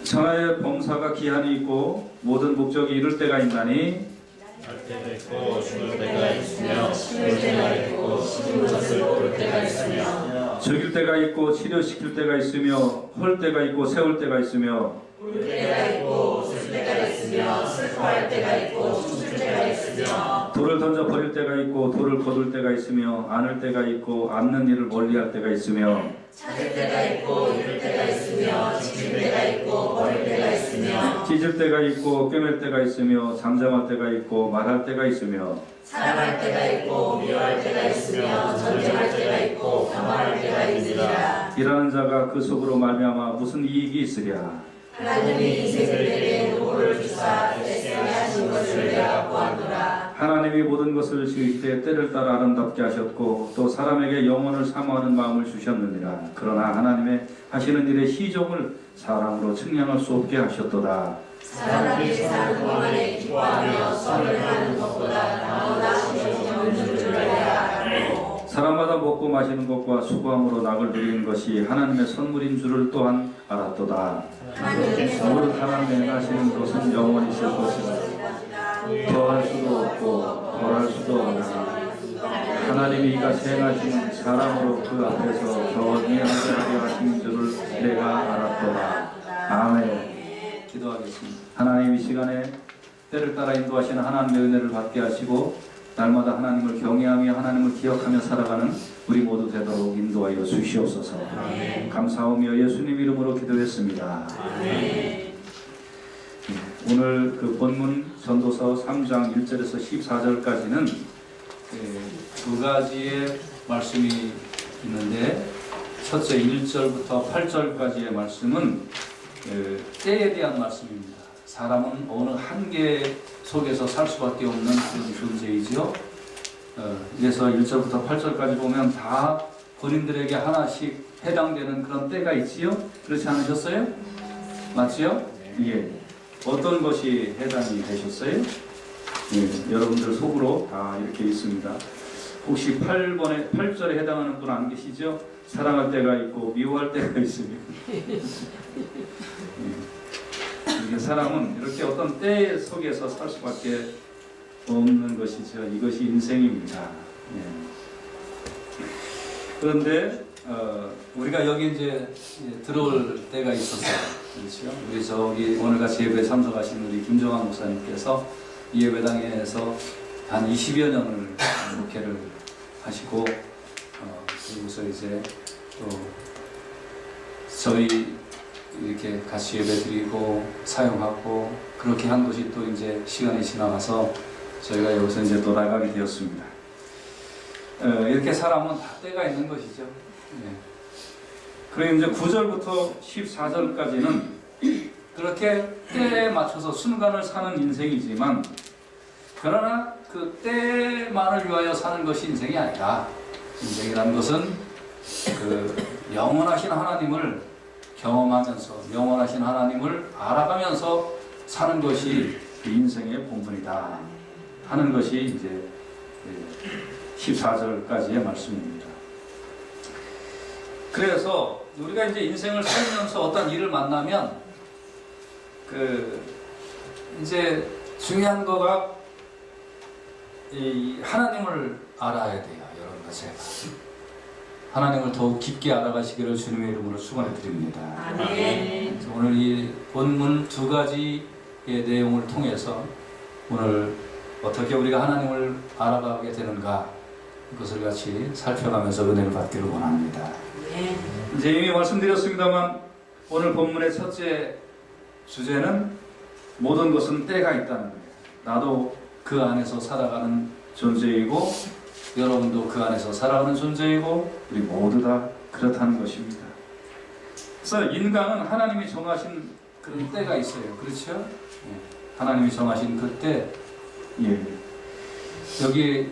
천하의 범사가 기한이 있고 모든 목적이 이룰 때가 있나니 날 때도 있고 죽을 때가 있으며 죽을 때가 있고 죽은 것을 볼 때가 있으며 죽일 때가 있고 치료시킬 때가 있으며 헐 때가 있고 세울 때가 있으며 울 때가 있고 웃을 때가 있으며 슬퍼할 때가 있고 춤출 때가 있으며 돌을 던져 버릴 때가 있고 돌을 거둘 때가 있으며 안을 때가 있고 안는 일을 멀리할 때가 있으며 찾을 때가 있고 잃을 때가 있으며 지킬 때가 있고 버릴 때가 있으며 찢을 때가 있고 꿰맬 때가 있으며 잠잠할 때가 있고 말할 때가 있으며 사랑할 때가 있고 미워할 때가 있으며 전쟁할 때가 있고 평화할 때가 있으리라. 일하는 자가 그 속으로 말미암아 무슨 이익이 있으랴. 하나님이 인생들에게 노고를 주사 애쓰게 하신 것을 내가 보았노라. 하나님이 모든 것을 지을 때 때를 따라 아름답게 하셨고 또 사람에게 영혼을 사모하는 마음을 주셨느니라. 그러나 하나님의 하시는 일의 시종을 사람으로 측량할 수 없게 하셨도다. 사람이 사는 동안에 기뻐하며 선을 하는 것보다 나보다 시종이 없는 줄 내가 알고 사람마다 먹고 마시는 것과 수고함으로 낙을 누리는 것이 하나님의 선물인 줄을 또한 알았도다. 무릇 하나님의 하시는 것은 영원히 있을 것이다. 더할 수도 없고 덜할 수도 없으나 하나님이 이같이 행하시는 사람으로 그 앞에서 경험하게 하려 하신 줄을 내가 알았도다. 아멘. 기도하겠습니다. 하나님 이 시간에 때를 따라 인도하시는 하나님의 은혜를 받게 하시고 날마다 하나님을 경외하며 하나님을 기억하며 살아가는 우리 모두 되도록 인도하여 주시옵소서. 감사하며 예수님 이름으로 기도했습니다. 오늘 그 본문 전도서 3장 1절에서 14절까지는 두 가지의 말씀이 있는데 첫째 1절부터 8절까지의 말씀은 때에 대한 말씀입니다. 사람은 어느 한계 속에서 살 수밖에 없는 그런 존재이죠. 그래서 1절부터 8절까지 보면 다 본인들에게 하나씩 해당되는 그런 때가 있지요. 그렇지 않으셨어요? 맞지요? 예. 어떤 것이 해당이 되셨어요? 예. 여러분들 속으로 다 이렇게 있습니다. 혹시 8절에 해당하는 분 안 계시죠? 사랑할 때가 있고 미워할 때가 있으면 사람은 이렇게 어떤 때 속에서 살 수밖에 없는 것이죠. 이것이 인생입니다. 예. 그런데 우리가 여기 이제 들어올 때가 있어서 그렇죠. 우리 저기 오늘같이 예배에 참석하신 우리 김정환 목사님께서 이 예배당에서 한 20여 년을 목회를 하시고 그리고서 이제 또 저희 이렇게 같이 예배드리고 사용하고 그렇게 한 것이 또 이제 시간이 지나가서 저희가 여기서 이제 또 나가게 되었습니다. 이렇게 사람은 다 때가 있는 것이죠. 네. 그리고 이제 9절부터 14절까지는 그렇게 때에 맞춰서 순간을 사는 인생이지만 그러나 그 때만을 위하여 사는 것이 인생이 아니라 인생이라는 것은 그 영원하신 하나님을 경험하면서 영원하신 하나님을 알아가면서 사는 것이 인생의 본분이다 하는 것이 이제 14절까지의 말씀입니다. 그래서 우리가 이제 인생을 살면서 어떤 일을 만나면 그 이제 중요한 거가 이 하나님을 알아야 돼요. 여러분과 제가 하나님을 더욱 깊게 알아가시기를 주님의 이름으로 축원해 드립니다. 아멘. 오늘 이 본문 두 가지의 내용을 통해서 오늘 어떻게 우리가 하나님을 알아가게 되는가 그것을 같이 살펴가면서 은혜를 받기를 원합니다. 이제 이미 말씀드렸습니다만 오늘 본문의 첫째 주제는 모든 것은 때가 있다는 거예요. 나도 그 안에서 살아가는 존재이고 여러분도 그 안에서 살아가는 존재이고 우리 모두 다 그렇다는 것입니다. 그래서 인간은 하나님이 정하신 그런 때가 있어요. 그렇죠? 하나님이 정하신 그 때, 예. 여기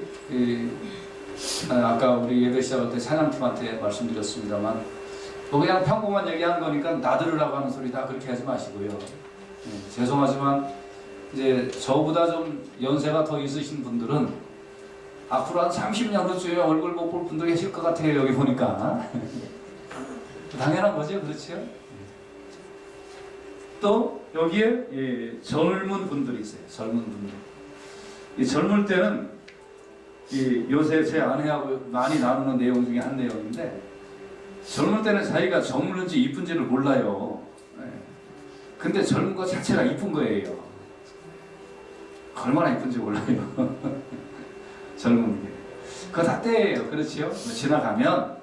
아까 우리 예배 시작할 때 찬양팀한테 말씀드렸습니다만 뭐 그냥 평범한 얘기하는 거니까 나들으라고 하는 소리 다 그렇게 하지 마시고요. 죄송하지만 이제 저보다 좀 연세가 더 있으신 분들은 앞으로 한 30년 후쯤에 얼굴 못 볼 분도 계실 것 같아요. 여기 보니까 당연한 거죠. 그렇죠? 또 여기에 젊은 분들이 있어요. 젊은 분들. 이 젊을 때는 요새 제 아내하고 많이 나누는 내용 중에 한 내용인데, 젊을 때는 자기가 젊은지 이쁜지를 몰라요. 근데 젊은 것 자체가 이쁜 거예요. 얼마나 이쁜지 몰라요. 젊은 게. 그거 다 때예요. 그렇지요? 지나가면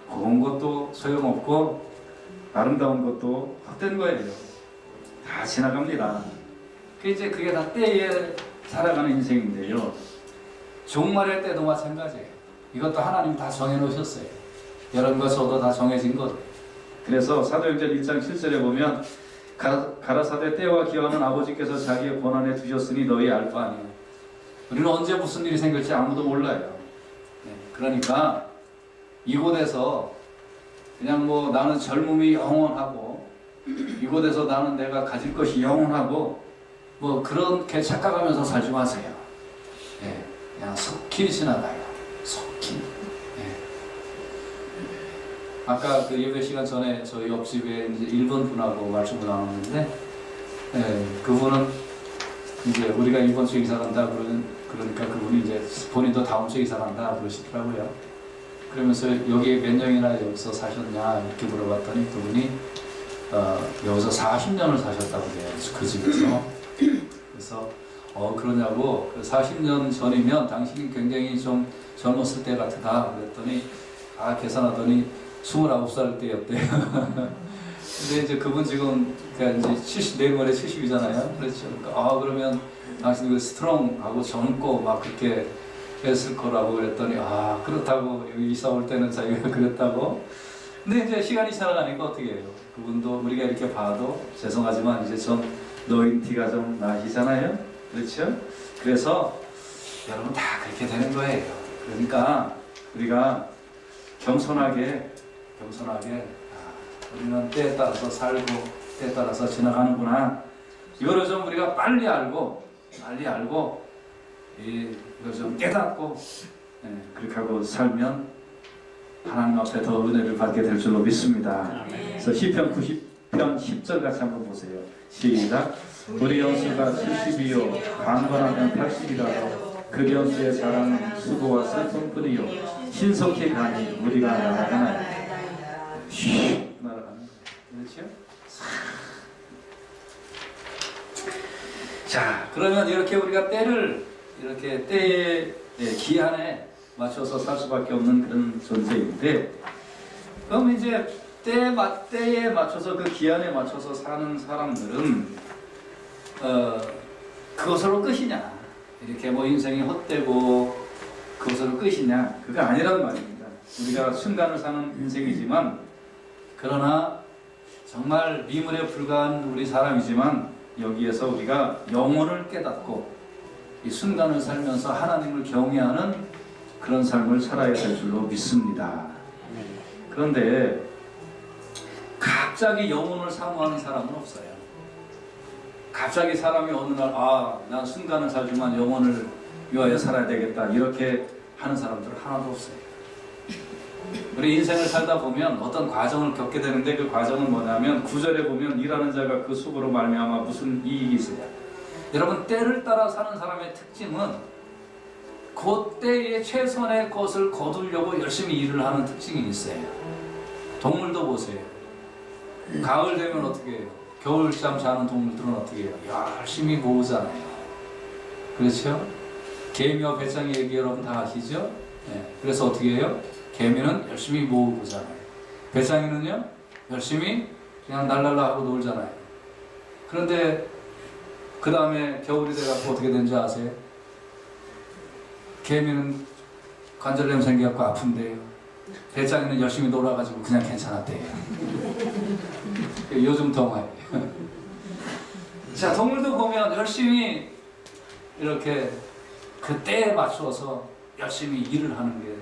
고운 것도 소용없고 아름다운 것도 헛된 거예요. 다 지나갑니다. 그게 다 때에 살아가는 인생인데요. 종말의 때도 마찬가지예요. 이것도 하나님 다 정해놓으셨어요. 여러분과 저도 다 정해진 것. 그래서 사도행전 1장 7절에 보면 가라사대 때와 기한은 아버지께서 자기의 권한에 두셨으니 너희 알 바 아니야. 우리는 언제 무슨 일이 생길지 아무도 몰라요. 그러니까 이곳에서 그냥 뭐 나는 젊음이 영원하고 이곳에서 나는 내가 가질 것이 영원하고 뭐 그렇게 착각하면서 살지 마세요. 그냥 속히 지나가요. 속히. 아까 그 예배 시간 전에 저희 옆집에 이제 일본 분하고 말씀을 나눴는데, 그분은 이제 우리가 이번 주에 이사 간다 그러니까 그분이 이제 본인도 다음 주에 이사 간다 그러시더라고요. 그러면서 여기 몇 년이나 여기서 사셨냐 이렇게 물어봤더니 그분이 여기서 40년을 사셨다고 해요. 그 집에서. 그래서 그러냐고, 40년 전이면 당신이 굉장히 좀 젊었을 때 같다 그랬더니 계산하더니 29살 때였대요. 근데 이제 그분 지금 그러니까 이제 내일모레 70이잖아요. 그렇죠. 그러니까 그러면 당신이 스트롱하고 젊고 막 그렇게 했을 거라고 그랬더니 그렇다고 여기 이사 올 때는 자기가 그랬다고. 근데 이제 시간이 지나가니까 어떻게 해요? 그분도 우리가 이렇게 봐도 죄송하지만 이제 좀 노인 티가 좀 나시잖아요. 그렇죠? 그래서 여러분 다 그렇게 되는 거예요. 그러니까 우리가 겸손하게 우리는 때에 따라서 살고 때에 따라서 지나가는구나. 이거를 좀 우리가 빨리 알고 이걸 좀 깨닫고 그렇게 하고 살면 하나님 앞에 더 은혜를 받게 될 줄로 믿습니다. 그래서 시편 90편 10절 같이 한번 보세요. 시작. 우리 연수가 70이요 강건하면 80이라도 그 연수의 자랑은 수고와 슬픔뿐이요 신속히 가니 우리가 날아가나요. 날아가는 거예요. 그렇죠? 자, 그러면 이렇게 우리가 이렇게 때의 기한에 맞춰서 살 수밖에 없는 그런 존재인데, 그럼 이제 때에 맞춰서 그 기한에 맞춰서 사는 사람들은 그것으로 끝이냐? 이렇게 뭐 인생이 헛되고 그것으로 끝이냐? 그거 아니란 말입니다. 우리가 순간을 사는 인생이지만, 그러나 정말 미물에 불과한 우리 사람이지만 여기에서 우리가 영혼을 깨닫고 이 순간을 살면서 하나님을 경외하는 그런 삶을 살아야 될 줄로 믿습니다. 그런데 갑자기 영혼을 사모하는 사람은 없어요. 갑자기 사람이 어느 날 난 순간을 살지만 영혼을 위하여 살아야 되겠다 이렇게 하는 사람들은 하나도 없어요. 우리 인생을 살다 보면 어떤 과정을 겪게 되는데, 그 과정은 뭐냐면 9절에 보면 일하는 자가 그 수고로 말미암아 무슨 이익이 있으냐. 여러분, 때를 따라 사는 사람의 특징은 그 때에 최선의 것을 거두려고 열심히 일을 하는 특징이 있어요. 동물도 보세요. 가을 되면 어떻게 해요? 겨울잠 자는 동물들은 어떻게 해요? 열심히 모으잖아요. 그렇죠? 개미와 배짱이 얘기 여러분 다 아시죠? 그래서 어떻게 해요? 개미는 열심히 모으고 자라요. 배짱이는요? 열심히 그냥 날랄라 하고 놀잖아요. 그런데 그 다음에 겨울이 돼갖고 어떻게 되는지 아세요? 개미는 관절염 생겨갖고 아픈데요. 배짱이는 열심히 놀아가지고 그냥 괜찮았대요. 요즘 동화예요. 자, 동물도 보면 열심히 이렇게 그 때에 맞추어서 열심히 일을 하는 게,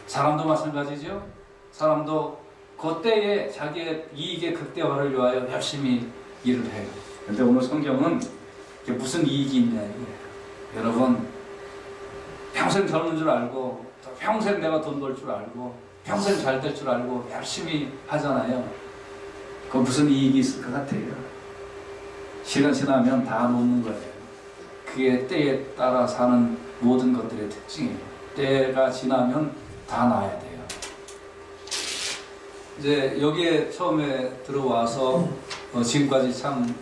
사람도 마찬가지죠. 사람도 그 때에 자기의 이익의 극대화를 위하여 열심히 일을 해요. 근데 오늘 성경은 무슨 이익이 있냐 이거예요. 여러분, 평생 젊은 줄 알고 또 평생 내가 돈 벌 줄 알고 평생 잘 될 줄 알고 열심히 하잖아요. 그 무슨 이익이 있을 것 같아요? 시간 지나면 다 놓는 거예요. 그게 때에 따라 사는 모든 것들의 특징이에요. 때가 지나면 다 놔야 돼요. 이제 여기에 처음에 들어와서 지금까지 참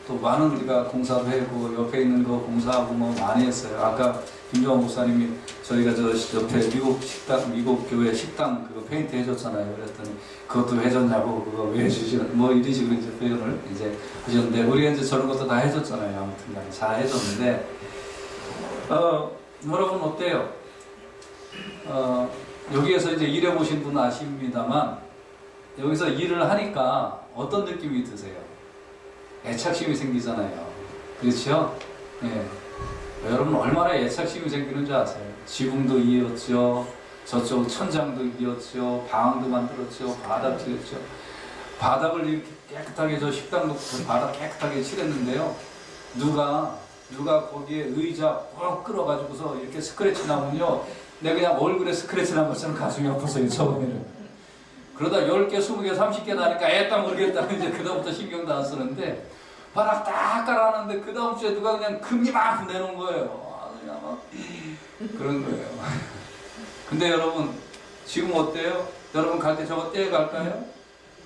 또 많은 우리가 공사도 하고 옆에 있는 거 공사하고 뭐 많이 했어요. 아까 김정원 목사님이 저희가 저 옆에 미국 교회 식당 그거 페인트 해줬잖아요. 그랬더니 그것도 해줬냐고 그거 왜 해주시는 뭐 이런 식으로 이제 표현을 이제 하셨는데 우리가 이제 저런 것도 다 해줬잖아요. 아무튼 잘 해줬는데 여러분 어때요? 여기에서 이제 일해 보신 분은 아십니다만 여기서 일을 하니까 어떤 느낌이 드세요? 애착심이 생기잖아요. 그렇죠? 예. 여러분 얼마나 애착심이 생기는 줄 아세요? 지붕도 이었죠. 저쪽 천장도 이었죠. 방도 만들었죠. 바닥 칠했죠. 바닥을 이렇게 깨끗하게 저 식당도 그 바닥 깨끗하게 칠했는데요. 누가 거기에 의자 꽉 끌어가지고서 이렇게 스크래치 나면요. 내가 그냥 얼굴에 스크래치 난 것처럼 가슴이 아팠어요. 처음에는. 그러다 10개, 20개, 30개 나니까 애따 모르겠다. 이제 그다음부터 신경도 안 쓰는데 바닥 딱 깔아놨는데 그 다음 주에 누가 그냥 금리만큼 내놓은 거예요. 그냥 막 그런 거예요. 근데 여러분 지금 어때요? 여러분 갈 때 저거 떼어 갈까요?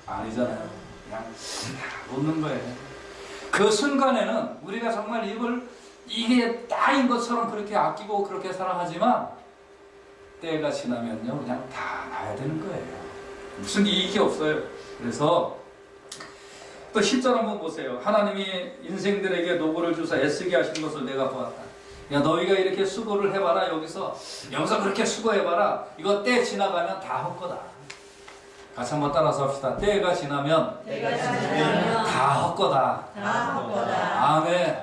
아니잖아요. 그냥 다 놓는 거예요. 그 순간에는 우리가 정말 이게 딱인 것처럼 그렇게 아끼고 그렇게 사랑하지만 때가 지나면요 그냥 다 놔야 되는 거예요. 무슨 이익이 없어요. 그래서 또 10절 한번 보세요. 하나님이 인생들에게 노고를 주사 애쓰게 하신 것을 내가 보았다. 야 너희가 이렇게 수고를 해봐라. 여기서 그렇게 수고해봐라. 이거 때 지나가면 다 헛거다. 같이 한번 따라서 합시다. 때가 지나면 다 헛거다. 아멘.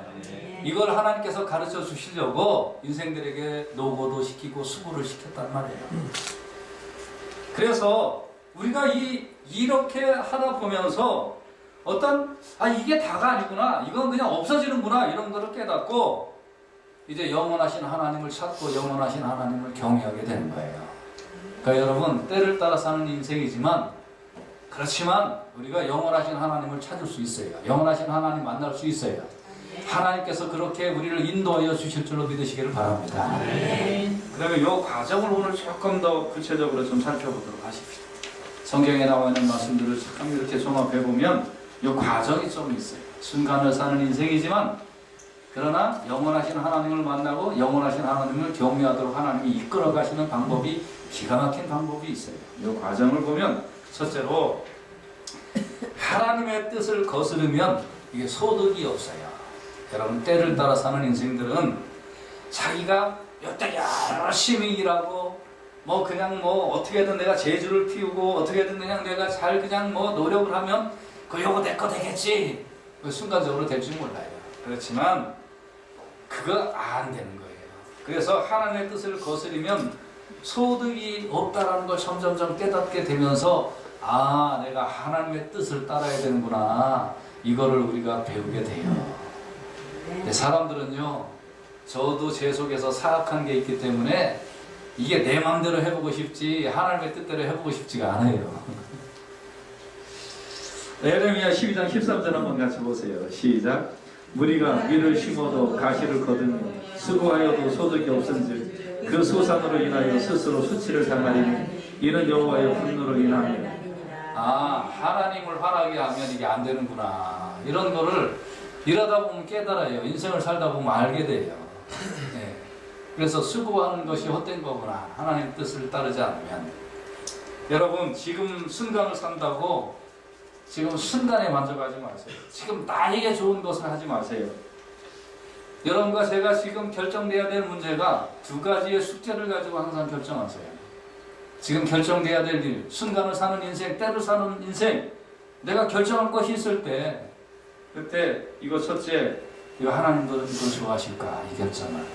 이걸 하나님께서 가르쳐 주시려고 인생들에게 노고도 시키고 수고를 시켰단 말이에요. 그래서 우리가 이렇게 하다 보면서 이게 다가 아니구나. 이건 그냥 없어지는구나. 이런 거를 깨닫고 이제 영원하신 하나님을 찾고 영원하신 하나님을 경외하게 되는 거예요. 그러니까 여러분 때를 따라 사는 인생이지만 그렇지만 우리가 영원하신 하나님을 찾을 수 있어요. 영원하신 하나님 만날 수 있어요. 하나님께서 그렇게 우리를 인도하여 주실 줄로 믿으시기를 바랍니다. 그러면 이 과정을 오늘 조금 더 구체적으로 좀 살펴보도록 하십시오. 성경에 나와 있는 말씀들을 참 이렇게 종합해보면 이 과정이 좀 있어요. 순간을 사는 인생이지만 그러나 영원하신 하나님을 만나고 영원하신 하나님을 경외하도록 하나님이 이끌어 가시는 방법이 기가 막힌 방법이 있어요. 이 과정을 보면 첫째로 하나님의 뜻을 거스르면 이게 소득이 없어요. 여러분 때를 따라 사는 인생들은 자기가 여태 열심히 일하고 그냥 어떻게든 내가 재주를 피우고 어떻게든 그냥 내가 잘 그냥 노력을 하면 요거 내 거 되겠지. 순간적으로 될 줄 몰라요. 그렇지만 그거 안 되는 거예요. 그래서 하나님의 뜻을 거스르면 소득이 없다라는 걸 점점점 깨닫게 되면서 내가 하나님의 뜻을 따라야 되는구나. 이거를 우리가 배우게 돼요. 근데 사람들은요, 저도 제 속에서 사악한 게 있기 때문에 이게 내 마음대로 해보고 싶지 하나님의 뜻대로 해보고 싶지가 않아요. 에레미야 12장 13절 한번 같이 보세요. 시작. 무리가 밀을 심어도 가시를 거두며 수고하여도 소득이 없은즉 그 소산으로 인하여 스스로 수치를 당하리니 이는 여호와의 분노로 인하며. 하나님을 화나게 하면 이게 안 되는구나. 이런 거를 일하다 보면 깨달아요. 인생을 살다 보면 알게 돼요. 네. 그래서 수고하는 것이 헛된 거구나. 하나님 뜻을 따르지 않으면. 여러분 지금 순간을 산다고 지금 순간에 만족하지 마세요. 지금 나에게 좋은 것을 하지 마세요. 여러분과 제가 지금 결정돼야 될 문제가 두 가지의 숙제를 가지고 항상 결정하세요. 지금 결정돼야 될 일, 순간을 사는 인생, 때를 사는 인생, 내가 결정할 것이 있을 때 그때 이거 첫째, 이거 하나님도 이걸 좋아하실까? 이 결정을.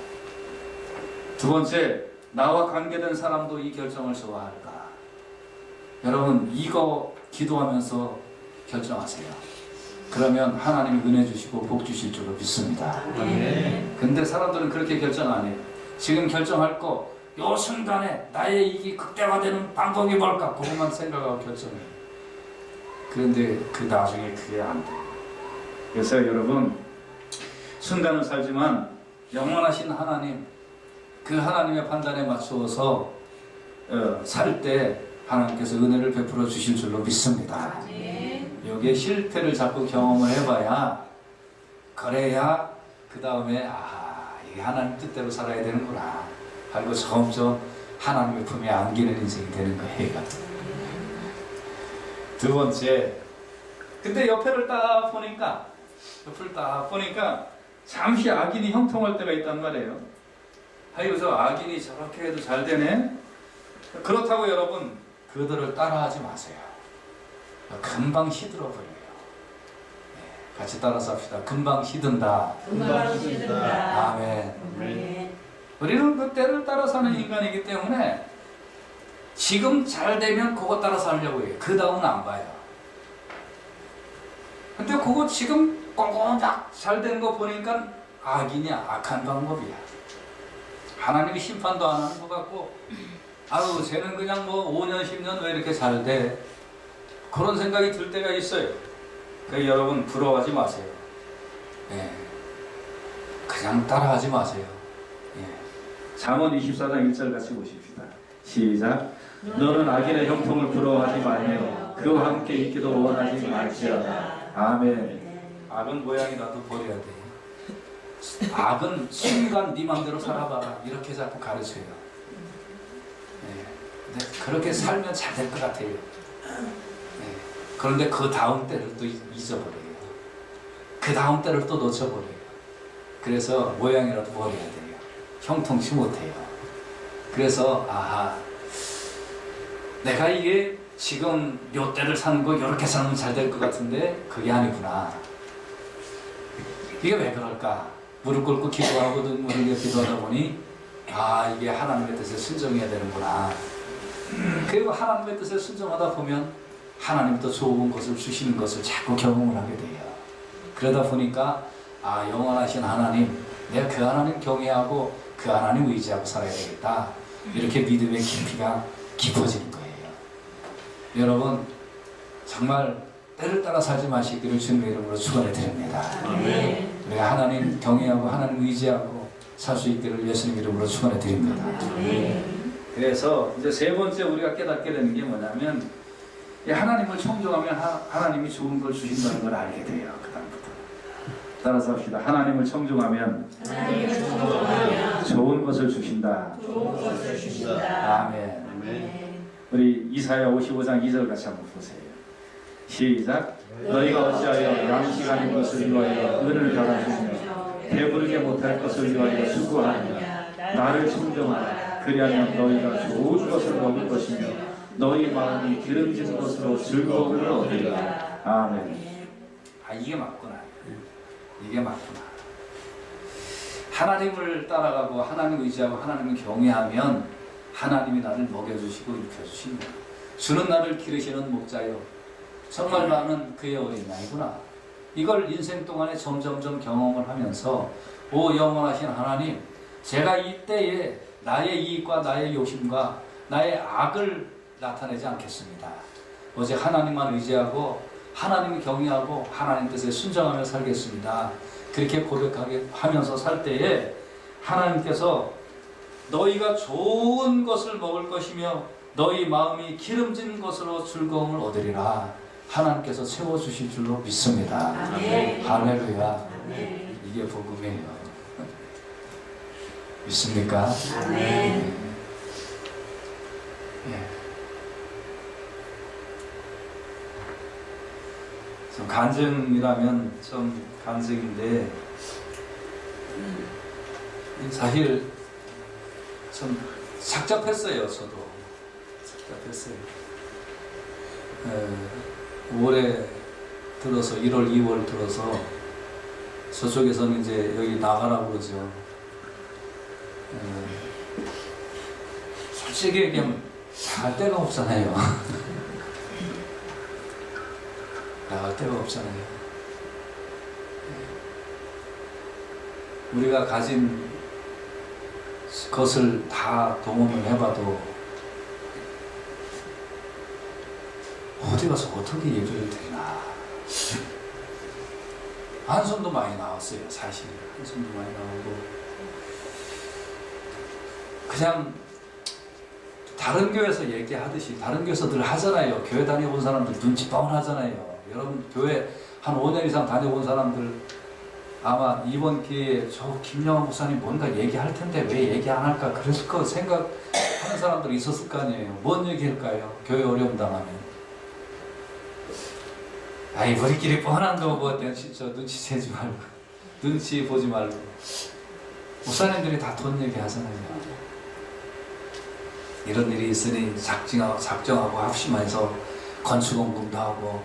두 번째, 나와 관계된 사람도 이 결정을 좋아할까? 여러분 이거 기도하면서 결정하세요. 그러면 하나님이 은혜 주시고 복 주실 줄로 믿습니다. 근데 사람들은 그렇게 결정 안 해요. 지금 결정할 거, 요 순간에 나의 이익이 극대화되는 방법이 뭘까? 그것만 생각하고 결정해요. 그런데 그 나중에 그게 안 돼. 그래서 여러분 순간을 살지만 영원하신 하나님, 그 하나님의 판단에 맞추어서 살 때 하나님께서 은혜를 베풀어 주실 줄로 믿습니다. 여기에 실패를 자꾸 경험을 해봐야, 그래야 그 다음에 이게 하나님 뜻대로 살아야 되는구나 하고 점점 하나님의 품에 안기는 인생이 되는 거예요. 두 번째, 근데 옆을 딱 보니까 잠시 악인이 형통할 때가 있단 말이에요. 아이고, 저 악인이 저렇게 해도 잘 되네. 그렇다고 여러분 그들을 따라하지 마세요. 금방 시들어버려요. 네, 같이 따라서 합시다. 금방 시든다. 아멘. 우리는 그 때를 따라 사는 인간이기 때문에 지금 잘 되면 그거 따라 살려고 해요. 그 다음은 안 봐요. 근데 그거 지금 꽁꽁딱 잘 된 거 보니까 악이냐, 악한 방법이야. 하나님이 심판도 안 하는 것 같고, 아유 쟤는 그냥 뭐 5년 10년 왜 이렇게 잘 돼? 그런 생각이 들 때가 있어요. 그러니까 여러분 부러워하지 마세요. 예. 그냥 따라하지 마세요. 예. 잠언 24장 1절 같이 보십시다. 시작. 너는 악인의 형통을 부러워하지 말며 그와 함께 있기도 원하지 말지어다. 아멘. 악은 모양이라도 버려야 돼. 악은 순간 네 맘대로 살아봐라, 이렇게 자꾸 가르쳐요. 네. 근데 그렇게 살면 잘 될 것 같아요. 네. 그런데 그 다음 때를 또 잊어버려요. 그 다음 때를 또 놓쳐버려요. 그래서 모양이라도 버려야 돼요. 형통치 못해요. 그래서 내가 이게 지금 요 때를 사는 거 이렇게 살면 잘 될 것 같은데 그게 아니구나. 이게 왜 그럴까? 무릎 꿇고 기도하고도 무릎 기도하다 보니 이게 하나님의 뜻에 순종해야 되는구나. 그리고 하나님의 뜻에 순종하다 보면 하나님이 더 좋은 것을 주시는 것을 자꾸 경험을 하게 돼요. 그러다 보니까 영원하신 하나님, 내가 그 하나님 경외하고 그 하나님 의지하고 살아야 되겠다. 이렇게 믿음의 깊이가 깊어지는 거예요. 여러분 정말 때를 따라 살지 마시기를 주님의 이름으로 축원해 드립니다. 우리가 하나님 경외하고 하나님 의지하고 살 수 있기를 예수님 이름으로 축원해 드립니다. 그래서 이제 세 번째 우리가 깨닫게 되는 게 뭐냐면, 하나님을 청종하면 하나님이 좋은 걸 주신다는 걸 알게 돼요. 그 다음부터 따라서 합시다. 하나님을 청종하면 좋은 것을 주신다. 아멘. 우리 이사야 55장 2절 같이 한번 보세요. 시작. 너희가 어찌하여 양식 아닌 것을 위하여 은을 달아주며 배부르게 못할 것을 위하여 수고하느냐. 나를 청정하라. 그리하면 너희가 좋은 것을 먹을 것이며 너희 마음이 기름진 것으로 즐거움을 얻으리라. 아멘. 이게 맞구나. 이게 맞구나. 하나님을 따라가고 하나님 의지하고 하나님을 경외하면 하나님이 나를 먹여주시고 입혀주십니다. 주는 나를 기르시는 목자요, 정말 나는 그의 어린 양이구나. 이걸 인생 동안에 점점점 경험을 하면서 영원하신 하나님, 제가 이때에 나의 이익과 나의 욕심과 나의 악을 나타내지 않겠습니다. 오직 하나님만 의지하고 하나님을 경외하고 하나님 뜻에 순종하며 살겠습니다. 그렇게 고백하게 하면서 살 때에 하나님께서 너희가 좋은 것을 먹을 것이며 너희 마음이 기름진 것으로 즐거움을 얻으리라. 하나님께서 채워주실 줄로 믿습니다. 아멘. 할렐루야. 아멘. 이게 복음이에요. 믿습니까? 아멘. 좀 간증이라면 좀 간증인데, 사실 좀 착잡했어요. 저도 착잡했어요. 올해 들어서 1월, 2월 들어서 저쪽에서는 이제 여기 나가라고 그러죠. 솔직히 얘기하면 나갈 데가 없잖아요. 나갈 데가 없잖아요. 우리가 가진 것을 다 동원을 해봐도 어디 가서 어떻게 예배를 드리나. 한숨도 많이 나왔어요. 사실 한숨도 많이 나오고 그냥 다른 교회에서 얘기하듯이 다른 교회에서 늘 하잖아요. 교회 다녀본 사람들 눈치 뻔하잖아요. 여러분 교회 한 5년 이상 다녀본 사람들 아마 이번 기회에 저 김영환 목사님 뭔가 얘기할 텐데 왜 얘기 안 할까 그랬을 거 생각하는 사람들이 있었을 거 아니에요. 뭔 얘기할까요? 교회 어려움 당하면. 아이 우리끼리 뻔한 거고 눈치 채지 말고 눈치 보지 말고. 목사님들이 다 돈 얘기 하잖아요. 이런 일이 있으니 작정하고 합심해서 건축원금도 하고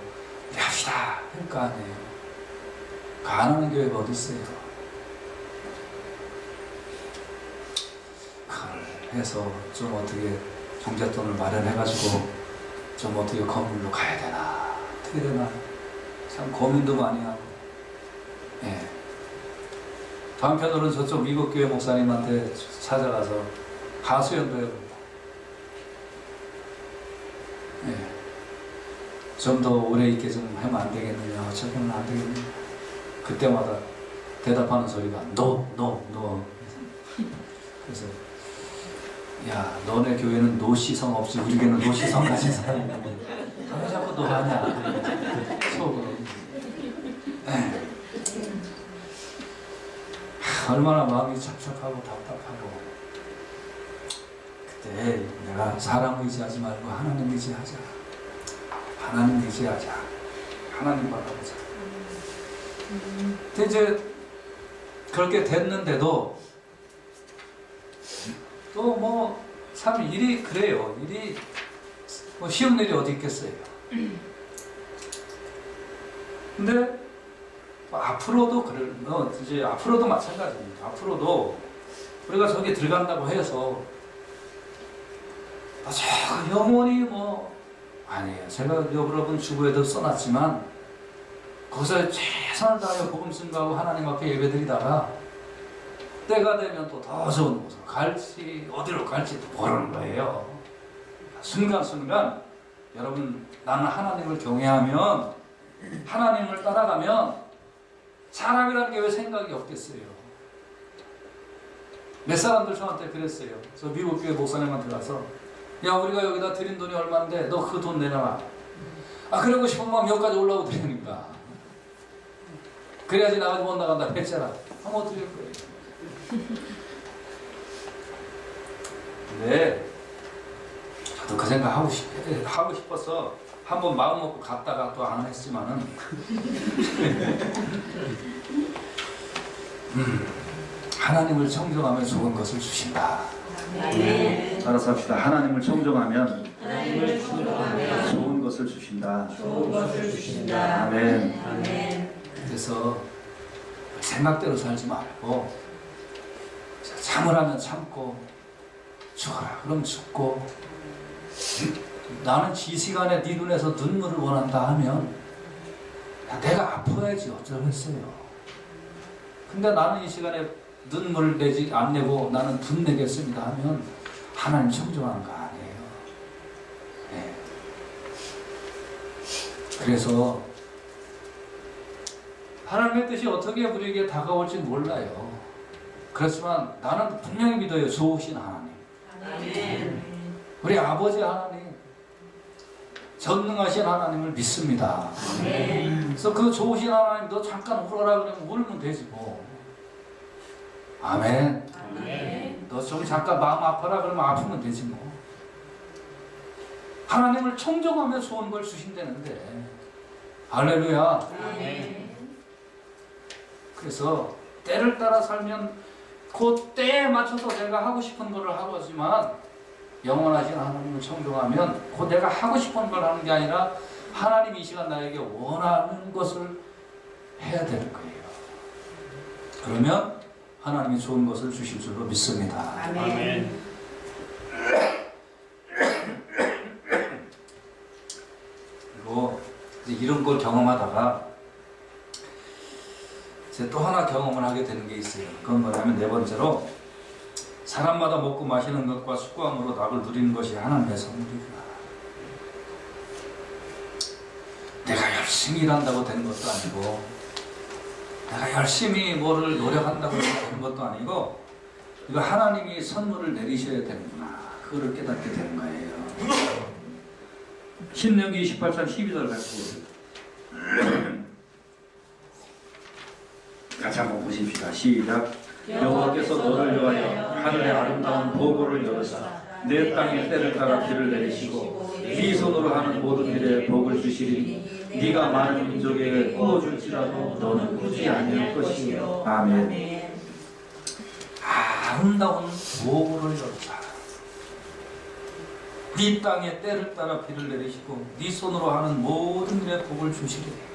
우리 합시다 할 거 아니에요. 안 하는 교회가 어디 있어요? 그걸 해서 좀 어떻게 경제돈을 마련해가지고 좀 어떻게 건물로 가야 되나 어떻게 되나 참 고민도 많이 하고. 예. 한편으로는 저쪽 미국 교회 목사님한테 찾아가서 하수연도 해봅니다. 예. 좀 더 오래 있게 좀 하면 안 되겠느냐, 어쩌면 안 되겠느냐. 그때마다 대답하는 소리가 No. 그래서 야 너네 교회는 노시성 없이 우리 교회는 노시성 가진 사람이 있는데 왜 자꾸 너 하냐 속으로. 얼마나 마음이 착착하고 답답하고. 그때 내가 사람 의지하지 말고 하나님 의지하자. 하나님 의지하자. 하나님 바라보자. 근데 이제 그렇게 됐는데도 또 뭐 참 일이 그래요. 일이 뭐 쉬운 일이 어디 있겠어요. 근데 뭐 앞으로도 이제 앞으로도 마찬가지입니다. 앞으로도 우리가 저기 들어간다고 해서 저 영원히 뭐 아니에요. 제가 여러분 주부에도 써놨지만 거기서 최선을 다하여 복음 증거하고 하나님 앞에 예배드리다가 때가 되면 또 더 좋은 곳으로 갈지 어디로 갈지 모르는 거예요. 순간순간 여러분 나는 하나님을 경외하면 하나님을 따라가면 사람이라는 게 왜 생각이 없겠어요. 몇 사람들 저한테 그랬어요. 저 미국 교회 목사님한테 가서 야 우리가 여기다 드린 돈이 얼마인데 너 그 돈 내놔라. 아 그러고 싶으면 몇 가지 올라오고 드리니까 그래야지 나가지 못 나간다 했잖아. 하면 어떻게 할 거예요. 근데 저도 그 생각 하고 싶어서 한번 마음 먹고 갔다가 또 안 했지만은 하나님을 청정하면 좋은 것을 주신다. 따라서 합시다. 하나님을 청정하면 좋은 것을 주신다. 아멘. 그래서 생각대로 살지 말고 참으라면 참고 죽어라 그럼 죽고 나는 이 시간에 네 눈에서 눈물을 원한다 하면 내가 아파야지 어쩌겠어요. 근데 나는 이 시간에 눈물을 내지 안 내고 나는 분내겠습니다 하면 하나님 청정하는 거 아니에요. 네. 그래서 하나님의 뜻이 어떻게 우리에게 다가올지 몰라요. 그렇지만 나는 분명히 믿어요. 좋으신 하나님. 아멘. 우리 아버지 하나님, 전능하신 하나님을 믿습니다. 아멘. 그래서 그 좋으신 하나님 너 잠깐 울어라 그러면 울면 되지 뭐. 아멘. 아멘. 너 좀 잠깐 마음 아파라 그러면 아프면 되지 뭐. 하나님을 청정하며 좋은 걸 주신다는데. 할렐루야. 아멘. 그래서 때를 따라 살면 그 때에 맞춰서 내가 하고 싶은 것을 하고 하지만 영원하신 하나님을 청정하면 그 내가 하고 싶은 걸 하는 게 아니라 하나님 이 시간 나에게 원하는 것을 해야 되는 거예요. 그러면 하나님이 좋은 것을 주실 줄로 믿습니다. 아멘. 그리고 이제 이런 걸 경험하다가 이제 또 하나 경험을 하게 되는 게 있어요. 그건 뭐냐면 네 번째로 사람마다 먹고 마시는 것과 숙고함으로 낙을 누리는 것이 하나님의 선물이구나. 열심히 일한다고 되는 것도 아니고 내가 열심히 뭐를 노력한다고 되는 것도 아니고 이거 하나님이 선물을 내리셔야 되는구나. 그거를 깨닫게 되는 거예요. 신명기 28장 12절 같이 같이 한번 보십시다. 시작. 여호와께서 너를 위하여 하늘의 아름다운 보고를 열으사 내 땅에 때를 따라 비를 내리시고 네 손으로 하는 모든 일에 복을 주시리니 네가 많은 민족에게 꾸어줄지라도 너는 꾸지 아니할 것이요. 아멘. 아름다운 보고를 열으사 네 땅에 때를 따라 비를 내리시고 네 손으로 하는 모든 일에 복을 주시리니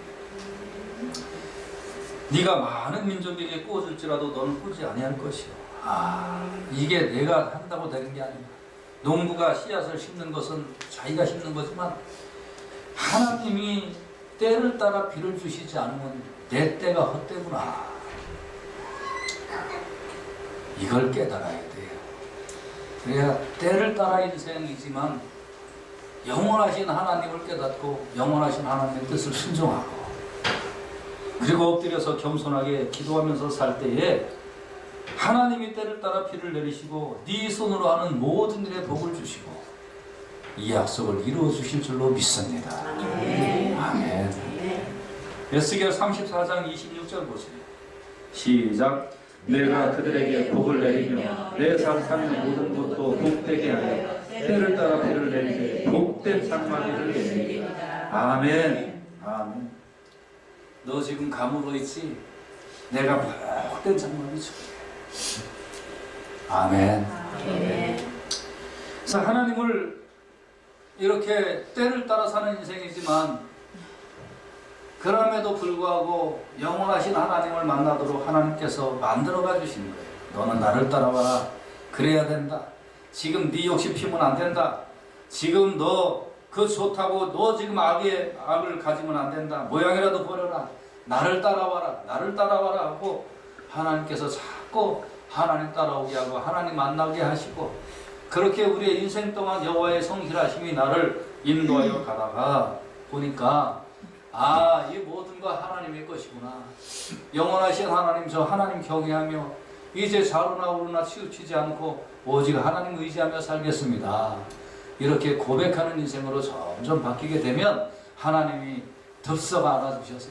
네가 많은 민족에게 꾸어줄지라도 너는 꾸지 아니할 것이요. 이게 내가 한다고 되는 게 아니야. 농부가 씨앗을 심는 것은 자기가 심는 거지만 하나님이 때를 따라 비를 주시지 않으면 내 때가 헛되구나. 이걸 깨달아야 돼요. 그래야 때를 따라 인생이지만 영원하신 하나님을 깨닫고 영원하신 하나님의 뜻을 순종하고 그리고 엎드려서 겸손하게 기도하면서 살 때에 하나님이 때를 따라 비를 내리시고 네 손으로 하는 모든 일에 복을 주시고 이 약속을 이루어 주실 줄로 믿습니다. 아멘. 에스겔 34장 26절 보세요. 시작. 내가 그들에게 복을 내리며 내 산 사는 모든 것도 복되게 하여 때를 따라 비를 내리게 복된 장마비를 내리리라. 아멘. 아멘. 너 지금 감으로 있지? 내가 복된 장마비 줄게. 아멘. 그래서 하나님을 이렇게 때를 따라 사는 인생이지만 그럼에도 불구하고 영원하신 하나님을 만나도록 하나님께서 만들어가 주시는 거예요. 너는 나를 따라와라. 그래야 된다. 지금 네 욕심 피우면 안 된다. 지금 너 그 좋다고 너 지금 악을 가지면 안 된다. 모양이라도 버려라. 나를 따라와라. 나를 따라와라 하고 하나님께서 자꾸 하나님 따라오게 하고 하나님 만나게 하시고 그렇게 우리의 인생 동안 여호와의 성실하심이 나를 인도하여 가다가 보니까 이 모든 거 하나님의 것이구나. 영원하신 하나님, 저 하나님 경외하며 이제 좌로나 우로나 치우치지 않고 오직 하나님 의지하며 살겠습니다. 이렇게 고백하는 인생으로 점점 바뀌게 되면 하나님이 덥석 안아주셔서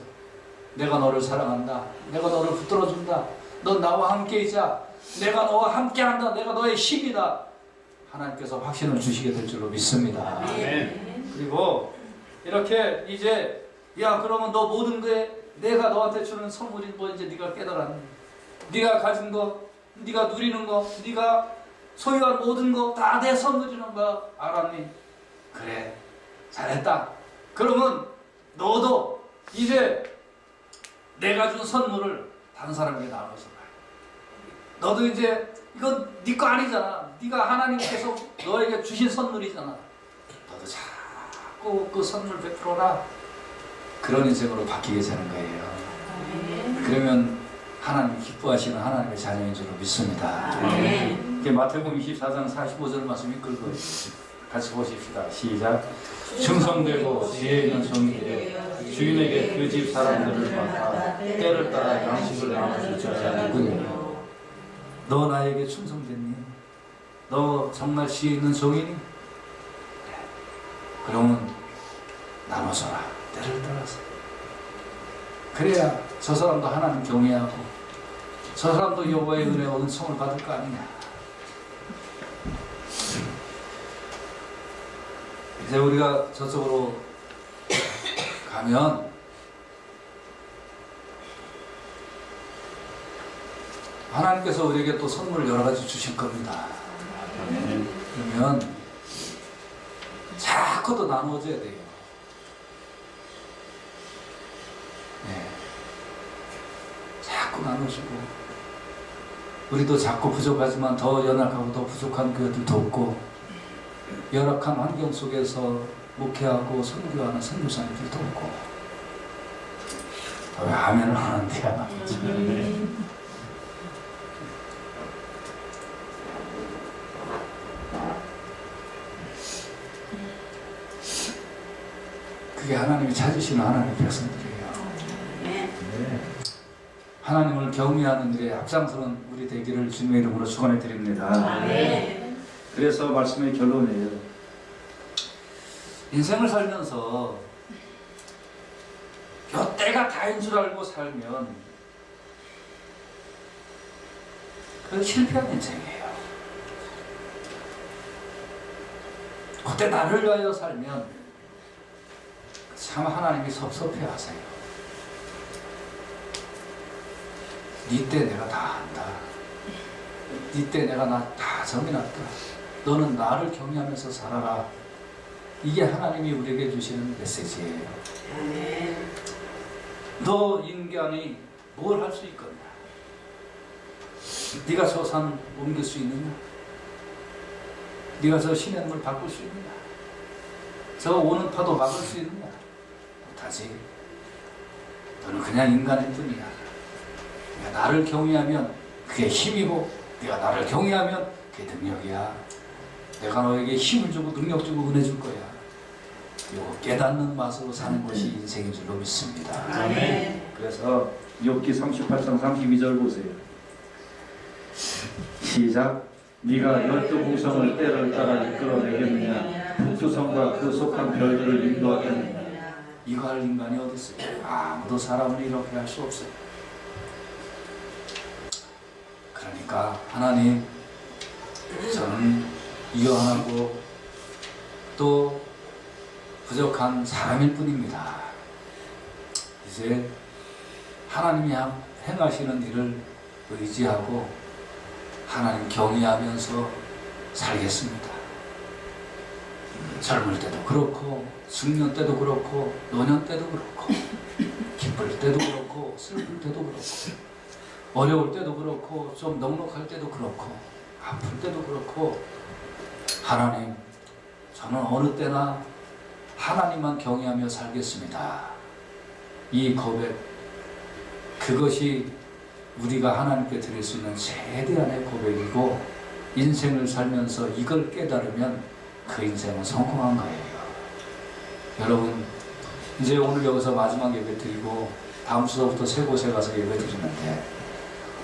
내가 너를 사랑한다. 내가 너를 붙들어준다. 너 나와 함께 있자. 내가 너와 함께한다. 내가 너의 힘이다. 하나님께서 확신을 주시게 될 줄로 믿습니다. 그리고 이렇게 이제 그러면 너 모든 게 내가 너한테 주는 선물인 거 이제 네가 깨달았네. 네가 가진 거, 네가 누리는 거, 네가 소유한 모든 거 다 내 선물이라는 거 알았니? 그래, 잘했다. 그러면 너도 이제 내가 준 선물을 다른 사람에게 나눠서 가. 너도 이제 이거 네 거 아니잖아. 네가 하나님께서 너에게 주신 선물이잖아. 너도 자꾸 그 선물 베풀어라. 그런 인생으로 바뀌게 되는 거예요. 그러면 하나님 기뻐하시는 하나님의 자녀인 줄로 믿습니다. 이게 마태복음 24장 45절 말씀이 끌고 같이 보십시다. 시작. 충성되고 지혜 있는 종이 주인에게 그 집 사람들을 맡아 때를 따라 양식을 나눠줄 자가 누구냐. 너 나에게 충성됐니? 너 정말 지혜 있는 종이니? 그러면 나눠줘라. 때를 따라서. 그래야 저 사람도 하나님 경외하고 저 사람도 여호와의 은혜와 은총을 받을 거 아니냐. 이제 우리가 저쪽으로 가면 하나님께서 우리에게 또 선물을 여러 가지 주실 겁니다. 그러면 자꾸 더 나눠줘야 돼요. 자꾸 나누시고 우리도 자꾸 부족하지만 더 연약하고 더 부족한 교회들 돕고 열악한 환경 속에서 목회하고 선교하는 선교사님들 돕고 왜 아멘을 하는데야. 그게 하나님이 찾으시는 하나님의 백성들이에요. 하나님을 경외하는 일에 앞장서는 우리 되기를 주님의 이름으로 축원해 드립니다. 그래서 말씀의 결론이에요. 인생을 살면서 몇 때가 다인 줄 알고 살면 그건 실패한 인생이에요. 그때 나를 위하여 살면 참 하나님이 섭섭해하세요. 네 때 내가 다 한다. 네 때 내가 나 다 정해놨다. 너는 나를 경외하면서 살아라. 이게 하나님이 우리에게 주시는 메시지예요. 너 인간이 뭘 할 수 있겠냐? 네가 저 산 옮길 수 있느냐? 네가 저 시냇물 바꿀 수 있느냐? 저 오는 파도 막을 수 있느냐? 못하지. 너는 그냥 인간일 뿐이야. 네가 나를 경외하면 그게 힘이고, 네가 나를 경외하면 그게 능력이야. 내가 너에게 힘을 주고 능력 주고 은혜 줄 거야. 이거 깨닫는 맛으로 사는 것이 인생인 줄로 믿습니다. 아멘. 그래서 욥기 38장 32절 보세요. 시작. 네가 열두 공성을 때를 따라 이끌어내겠느냐? 북두성과 그 속한 별들을 인도하겠느냐? 이거 할 인간이 어디 있어요? 아무도 사람을 이렇게 할 수 없어요. 그러니까 하나님, 저는 유한하고 또 부족한 사람일 뿐입니다. 이제 하나님이 행하시는 일을 의지하고 하나님 경외하면서 살겠습니다. 젊을 때도 그렇고 중년 때도 그렇고 노년 때도 그렇고 기쁠 때도 그렇고 슬플 때도 그렇고 어려울 때도 그렇고 좀 넉넉할 때도 그렇고 아플 때도 그렇고 하나님, 저는 어느 때나 하나님만 경외하며 살겠습니다. 이 고백, 그것이 우리가 하나님께 드릴 수 있는 최대한의 고백이고, 인생을 살면서 이걸 깨달으면 그 인생은 성공한 거예요. 여러분, 이제 오늘 여기서 마지막 예배 드리고 다음 주서부터 세 곳에 가서 예배 드리는데,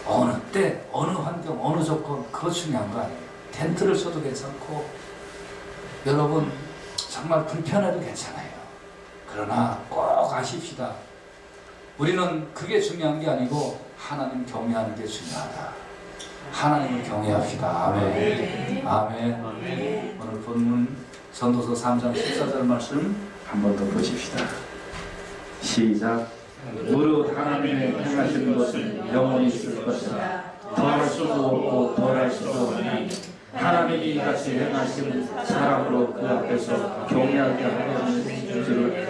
어느 때, 어느 환경, 어느 조건, 그거 중요한 거 아니에요. 텐트를 쳐도 괜찮고, 여러분 정말 불편해도 괜찮아요. 그러나 꼭 아십시다. 우리는 그게 중요한 게 아니고 하나님 경외하는 게 중요하다. 하나님을 경외합시다. 아멘. 아멘. 오늘 본문 전도서 3장 14절 말씀 한 번 더 보십시다. 시작. 무릇 하나님의 행하시는 것은 영원히 있을 것이라. 더할 수도 없고 덜할 수도 없니 하나님이 이같이 행하신 사람으로 그 앞에서 경외하게 하는 줄을